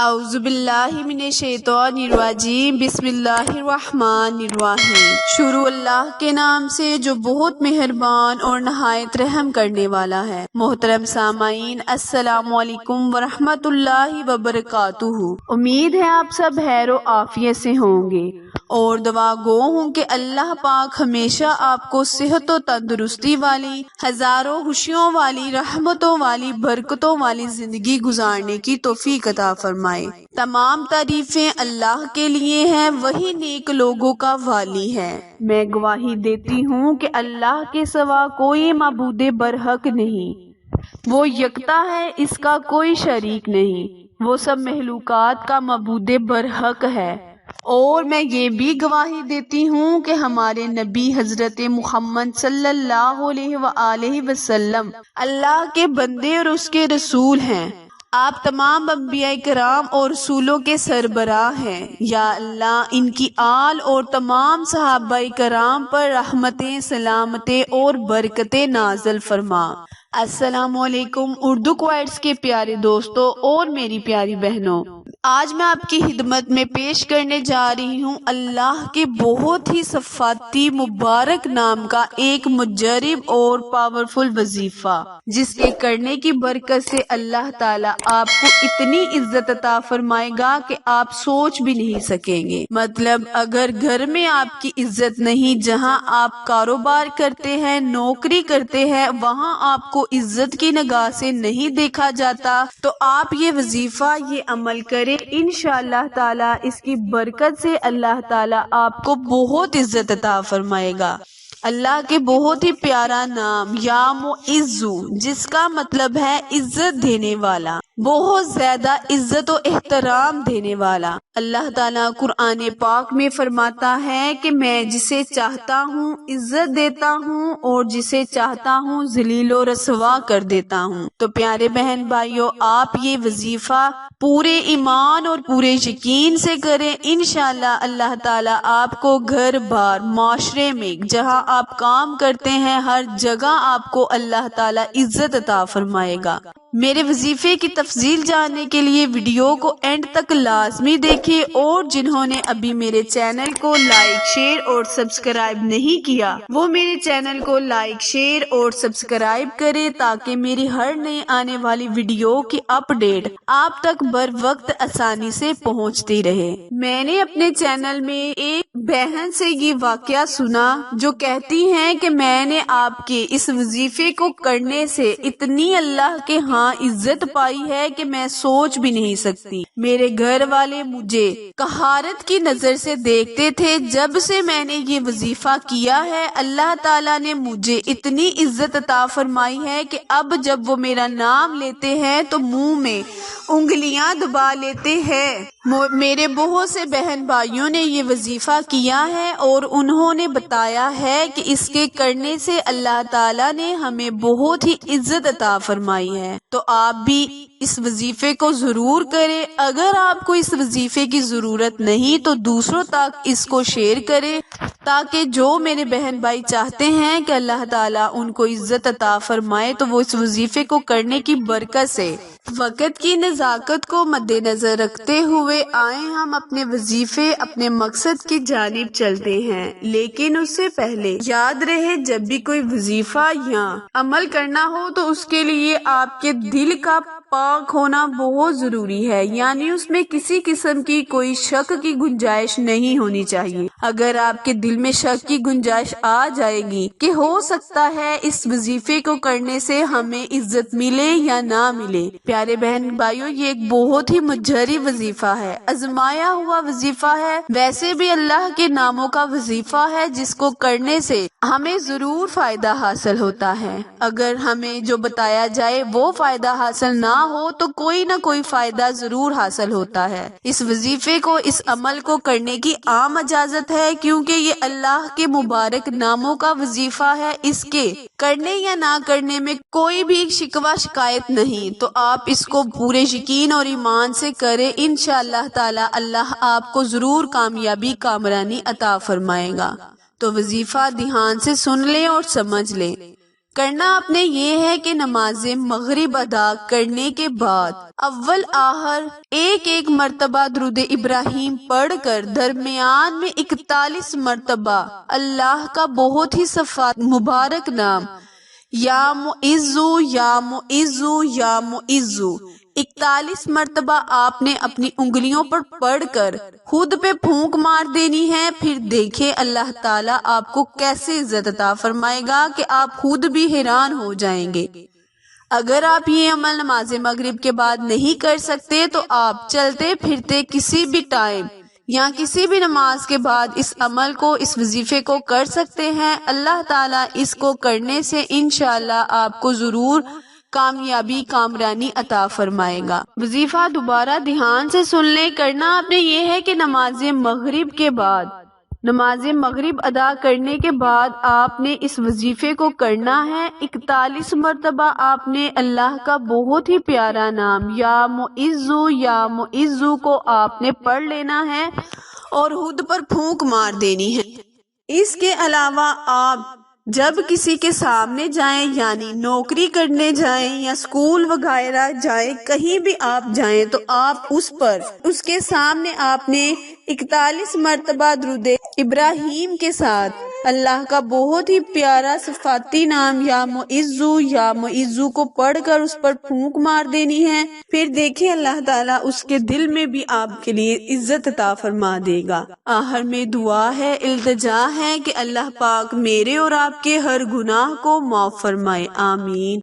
اعوذ باللہ من الشیطان الرجیم بسم اللہ الرحمن الرحیم۔ شروع اللہ کے نام سے جو بہت مہربان اور نہایت رحم کرنے والا ہے۔ محترم سامعین، السلام علیکم ورحمۃ اللہ وبرکاتہ۔ امید ہے آپ سب خیر و عافیت سے ہوں گے اور دعا گو ہوں کہ اللہ پاک ہمیشہ آپ کو صحت و تندرستی والی، ہزاروں خوشیوں والی، رحمتوں والی، برکتوں والی زندگی گزارنے کی توفیق عطا فرمائے۔ تمام تعریفیں اللہ کے لیے ہیں، وہی نیک لوگوں کا والی ہے۔ میں گواہی دیتی ہوں کہ اللہ کے سوا کوئی معبود برحق نہیں، وہ یکتا ہے، اس کا کوئی شریک نہیں، وہ سب مخلوقات کا معبود برحق ہے۔ اور میں یہ بھی گواہی دیتی ہوں کہ ہمارے نبی حضرت محمد صلی اللہ علیہ وآلہ وسلم اللہ کے بندے اور اس کے رسول ہیں۔ آپ تمام انبیاء کرام اور رسولوں کے سربراہ ہیں۔ یا اللہ ان کی آل اور تمام صحابہ کرام پر رحمتیں، سلامتیں اور برکتیں نازل فرما۔ السلام علیکم اردو کوائٹس کے پیارے دوستوں اور میری پیاری بہنوں، آج میں آپ کی خدمت میں پیش کرنے جا رہی ہوں اللہ کے بہت ہی صفاتی مبارک نام کا ایک مجرب اور پاورفل وظیفہ، جس کے کرنے کی برکت سے اللہ تعالیٰ آپ کو اتنی عزت عطا فرمائے گا کہ آپ سوچ بھی نہیں سکیں گے۔ مطلب اگر گھر میں آپ کی عزت نہیں، جہاں آپ کاروبار کرتے ہیں، نوکری کرتے ہیں، وہاں آپ کو عزت کی نگاہ سے نہیں دیکھا جاتا، تو آپ یہ وظیفہ، یہ عمل کریں، انشاءاللہ تعالی اس کی برکت سے اللہ تعالی آپ کو بہت عزت عطا فرمائے گا۔ اللہ کے بہت ہی پیارا نام یا معزو، جس کا مطلب ہے عزت دینے والا، بہت زیادہ عزت و احترام دینے والا۔ اللہ تعالیٰ قرآن پاک میں فرماتا ہے کہ میں جسے چاہتا ہوں عزت دیتا ہوں اور جسے چاہتا ہوں ذلیل و رسوا کر دیتا ہوں۔ تو پیارے بہن بھائیوں، آپ یہ وظیفہ پورے ایمان اور پورے یقین سے کریں، انشاءاللہ اللہ تعالیٰ آپ کو گھر بار، معاشرے میں جہاں آپ کام کرتے ہیں، ہر جگہ آپ کو اللہ تعالیٰ عزت عطا فرمائے گا۔ میرے وظیفے کی تفصیل جاننے کے لیے ویڈیو کو اینڈ تک لازمی دیکھیں، اور جنہوں نے ابھی میرے چینل کو لائک، شیئر اور سبسکرائب نہیں کیا، وہ میرے چینل کو لائک، شیئر اور سبسکرائب کریں تاکہ میری ہر نئی آنے والی ویڈیو کی اپ ڈیٹ آپ تک بر وقت آسانی سے پہنچتی رہے۔ میں نے اپنے چینل میں ایک بہن سے یہ واقعہ سنا جو کہتی ہیں کہ میں نے آپ کے اس وظیفے کو کرنے سے اتنی اللہ کے ہاں عزت پائی ہے کہ میں سوچ بھی نہیں سکتی۔ میرے گھر والے مجھے قہارت کی نظر سے دیکھتے تھے، جب سے میں نے یہ وظیفہ کیا ہے اللہ تعالیٰ نے مجھے اتنی عزت عطا فرمائی ہے کہ اب جب وہ میرا نام لیتے ہیں تو منہ میں انگلیاں دبا لیتے ہیں۔ میرے بہت سے بہن بھائیوں نے یہ وظیفہ کیا ہے اور انہوں نے بتایا ہے کہ اس کے کرنے سے اللہ تعالیٰ نے ہمیں بہت ہی عزت عطا فرمائی ہے۔ تو آپ بھی اس وظیفے کو ضرور کریں۔ اگر آپ کو اس وظیفے کی ضرورت نہیں تو دوسروں تک اس کو شیئر کریں، تاکہ جو میرے بہن بھائی چاہتے ہیں کہ اللہ تعالیٰ ان کو عزت عطا فرمائے، تو وہ اس وظیفے کو کرنے کی برکت سے۔ وقت کی نزاکت کو مد نظر رکھتے ہوئے آئیں ہم اپنے وظیفے، اپنے مقصد کی جانب چلتے ہیں، لیکن اس سے پہلے یاد رہے جب بھی کوئی وظیفہ یا عمل کرنا ہو تو اس کے لیے آپ کے دل کا پاک ہونا بہت ضروری ہے، یعنی اس میں کسی قسم کی کوئی شک کی گنجائش نہیں ہونی چاہیے۔ اگر آپ کے دل میں شک کی گنجائش آ جائے گی کہ ہو سکتا ہے اس وظیفے کو کرنے سے ہمیں عزت ملے یا نہ ملے، پیارے بہن بھائیوں، یہ ایک بہت ہی مجرب وظیفہ ہے، آزمایا ہوا وظیفہ ہے، ویسے بھی اللہ کے ناموں کا وظیفہ ہے جس کو کرنے سے ہمیں ضرور فائدہ حاصل ہوتا ہے۔ اگر ہمیں جو بتایا جائے وہ فائدہ حاصل نہ ہو تو کوئی نہ کوئی فائدہ ضرور حاصل ہوتا ہے۔ اس وظیفے کو، اس عمل کو کرنے کی عام اجازت ہے، کیونکہ یہ اللہ کے مبارک ناموں کا وظیفہ ہے، اس کے کرنے یا نہ کرنے میں کوئی بھی شکوہ شکایت نہیں۔ تو آپ اس کو پورے یقین اور ایمان سے کریں، انشاءاللہ تعالی اللہ آپ کو ضرور کامیابی، کامرانی عطا فرمائے گا۔ تو وظیفہ دھیان سے سن لیں اور سمجھ لیں۔ کرنا آپ نے یہ ہے کہ نماز مغرب ادا کرنے کے بعد اول آخر ایک مرتبہ درود ابراہیم پڑھ کر درمیان میں 41 مرتبہ اللہ کا بہت ہی صفات مبارک نام یا معزو یا معزو یا معزو 41 مرتبہ آپ نے اپنی انگلیوں پر پڑھ کر خود پہ پھونک مار دینی ہے. پھر دیکھیں اللہ تعالیٰ آپ کو کیسے عزت عطا فرمائے گا کہ آپ خود بھی حیران ہو جائیں گے. اگر آپ یہ عمل نماز مغرب کے بعد نہیں کر سکتے تو آپ چلتے پھرتے کسی بھی ٹائم یا کسی بھی نماز کے بعد اس عمل کو، اس وظیفے کو کر سکتے ہیں. اللہ تعالیٰ اس کو کرنے سے انشاءاللہ آپ کو ضرور کامیابی کامرانی عطا فرمائے گا. وظیفہ دوبارہ دھیان سے سن لیں. کرنا آپ نے یہ ہے کہ نماز مغرب کے بعد، نماز مغرب ادا کرنے کے بعد آپ نے اس وظیفے کو کرنا ہے. 41 مرتبہ آپ نے اللہ کا بہت ہی پیارا نام یا معزو کو آپ نے پڑھ لینا ہے اور خود پر پھونک مار دینی ہے. اس کے علاوہ آپ جب کسی کے سامنے جائیں، یعنی نوکری کرنے جائیں یا اسکول وغیرہ جائیں، کہیں بھی آپ جائیں تو آپ اس کے سامنے آپ نے 41 مرتبہ درود ابراہیم کے ساتھ اللہ کا بہت ہی پیارا صفاتی نام یا معزو کو پڑھ کر اس پر پھونک مار دینی ہے. پھر دیکھیں اللہ تعالیٰ اس کے دل میں بھی آپ کے لیے عزت عطا فرما دے گا. آخر میں دعا ہے، التجا ہے کہ اللہ پاک میرے اور آپ کے ہر گناہ کو معاف فرمائے. آمین.